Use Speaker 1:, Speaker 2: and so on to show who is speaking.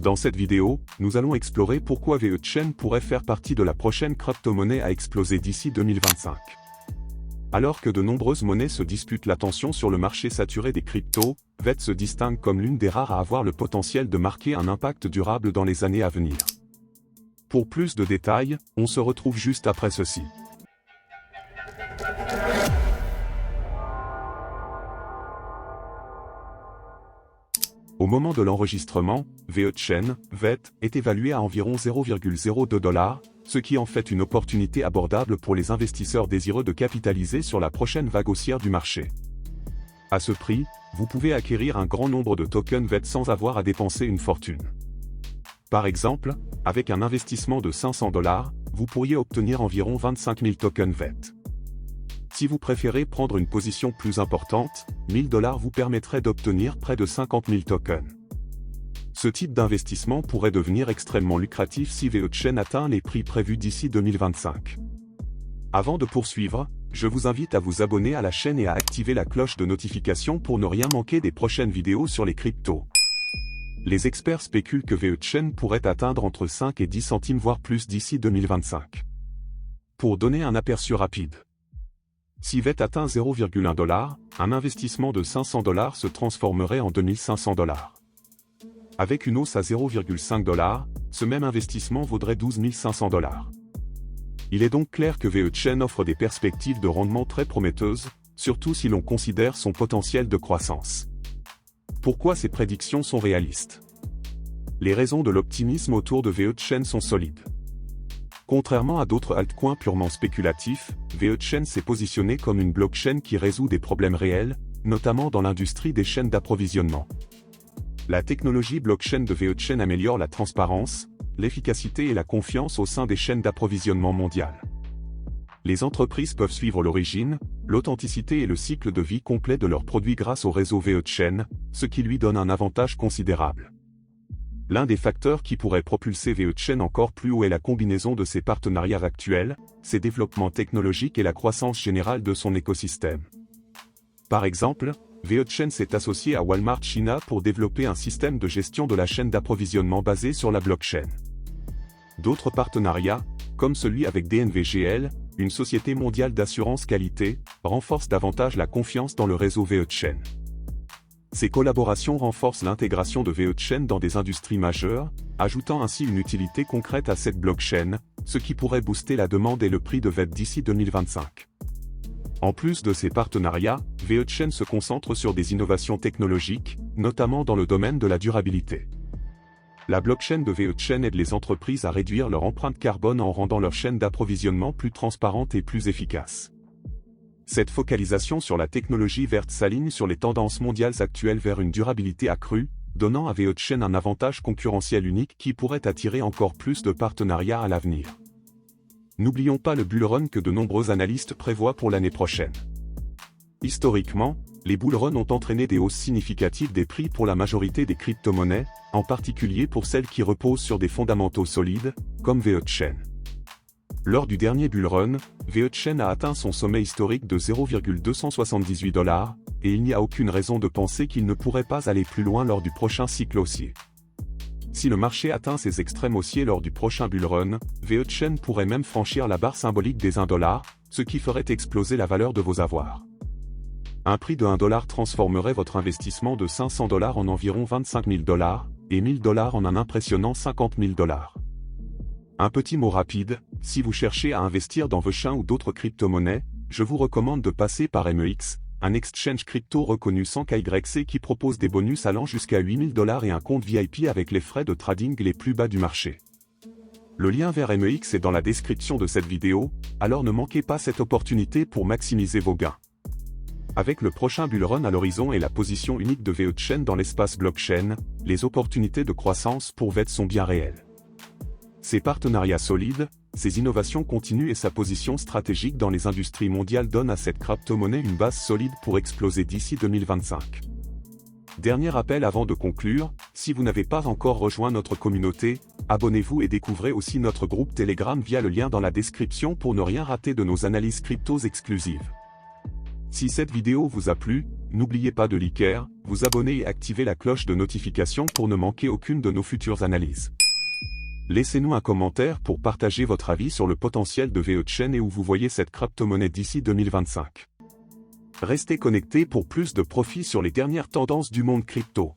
Speaker 1: Dans cette vidéo, nous allons explorer pourquoi VeChain pourrait faire partie de la prochaine crypto-monnaie à exploser d'ici 2025. Alors que de nombreuses monnaies se disputent l'attention sur le marché saturé des cryptos, VeT se distingue comme l'une des rares à avoir le potentiel de marquer un impact durable dans les années à venir. Pour plus de détails, on se retrouve juste après ceci. Au moment de l'enregistrement, VeChain, VeT, est évalué à environ 0,02 $, ce qui en fait une opportunité abordable pour les investisseurs désireux de capitaliser sur la prochaine vague haussière du marché. À ce prix, vous pouvez acquérir un grand nombre de tokens VeT sans avoir à dépenser une fortune. Par exemple, avec un investissement de 500 $, vous pourriez obtenir environ 25 000 tokens VeT. Si vous préférez prendre une position plus importante, 1000 $ vous permettrait d'obtenir près de 50 000 tokens. Ce type d'investissement pourrait devenir extrêmement lucratif si VeChain atteint les prix prévus d'ici 2025. Avant de poursuivre, je vous invite à vous abonner à la chaîne et à activer la cloche de notification pour ne rien manquer des prochaines vidéos sur les cryptos. Les experts spéculent que VeChain pourrait atteindre entre 5 et 10 centimes voire plus d'ici 2025. Pour donner un aperçu rapide. Si VeT atteint 0,1 $, un investissement de 500 $ se transformerait en 2500 $. Avec une hausse à 0,5 $, ce même investissement vaudrait 12 500 $. Il est donc clair que VeChain offre des perspectives de rendement très prometteuses, surtout si l'on considère son potentiel de croissance. Pourquoi ces prédictions sont réalistes? Les raisons de l'optimisme autour de VeChain sont solides. Contrairement à d'autres altcoins purement spéculatifs, VeChain s'est positionné comme une blockchain qui résout des problèmes réels, notamment dans l'industrie des chaînes d'approvisionnement. La technologie blockchain de VeChain améliore la transparence, l'efficacité et la confiance au sein des chaînes d'approvisionnement mondiales. Les entreprises peuvent suivre l'origine, l'authenticité et le cycle de vie complet de leurs produits grâce au réseau VeChain, ce qui lui donne un avantage considérable. L'un des facteurs qui pourrait propulser VeChain encore plus haut est la combinaison de ses partenariats actuels, ses développements technologiques et la croissance générale de son écosystème. Par exemple, VeChain s'est associé à Walmart China pour développer un système de gestion de la chaîne d'approvisionnement basé sur la blockchain. D'autres partenariats, comme celui avec DNVGL, une société mondiale d'assurance qualité, renforcent davantage la confiance dans le réseau VeChain. Ces collaborations renforcent l'intégration de VeChain dans des industries majeures, ajoutant ainsi une utilité concrète à cette blockchain, ce qui pourrait booster la demande et le prix de VeT d'ici 2025. En plus de ces partenariats, VeChain se concentre sur des innovations technologiques, notamment dans le domaine de la durabilité. La blockchain de VeChain aide les entreprises à réduire leur empreinte carbone en rendant leur chaîne d'approvisionnement plus transparente et plus efficace. Cette focalisation sur la technologie verte s'aligne sur les tendances mondiales actuelles vers une durabilité accrue, donnant à VeChain un avantage concurrentiel unique qui pourrait attirer encore plus de partenariats à l'avenir. N'oublions pas le bull run que de nombreux analystes prévoient pour l'année prochaine. Historiquement, les bull runs ont entraîné des hausses significatives des prix pour la majorité des crypto-monnaies, en particulier pour celles qui reposent sur des fondamentaux solides, comme VeChain. Lors du dernier bull run, VeChain a atteint son sommet historique de 0,278 $, et il n'y a aucune raison de penser qu'il ne pourrait pas aller plus loin lors du prochain cycle haussier. Si le marché atteint ses extrêmes haussiers lors du prochain bull run, VeChain pourrait même franchir la barre symbolique des 1 $, ce qui ferait exploser la valeur de vos avoirs. Un prix de 1 $ transformerait votre investissement de 500 $ en environ 25 000 $, et 1000 $ en un impressionnant 50 000 $. Un petit mot rapide, si vous cherchez à investir dans VeChain ou d'autres crypto-monnaies, je vous recommande de passer par MEX, un exchange crypto reconnu sans KYC qui propose des bonus allant jusqu'à 8 000 $ et un compte VIP avec les frais de trading les plus bas du marché. Le lien vers MEX est dans la description de cette vidéo, alors ne manquez pas cette opportunité pour maximiser vos gains. Avec le prochain bull run à l'horizon et la position unique de VeChain dans l'espace blockchain, les opportunités de croissance pour VeT sont bien réelles. Ses partenariats solides, ses innovations continues et sa position stratégique dans les industries mondiales donnent à cette crypto-monnaie une base solide pour exploser d'ici 2025. Dernier rappel avant de conclure, si vous n'avez pas encore rejoint notre communauté, abonnez-vous et découvrez aussi notre groupe Telegram via le lien dans la description pour ne rien rater de nos analyses cryptos exclusives. Si cette vidéo vous a plu, N'oubliez pas de liker, vous abonner et activer la cloche de notification pour ne manquer aucune de nos futures analyses. Laissez-nous un commentaire pour partager votre avis sur le potentiel de VeChain et où vous voyez cette crypto-monnaie d'ici 2025. Restez connectés pour plus de profits sur les dernières tendances du monde crypto.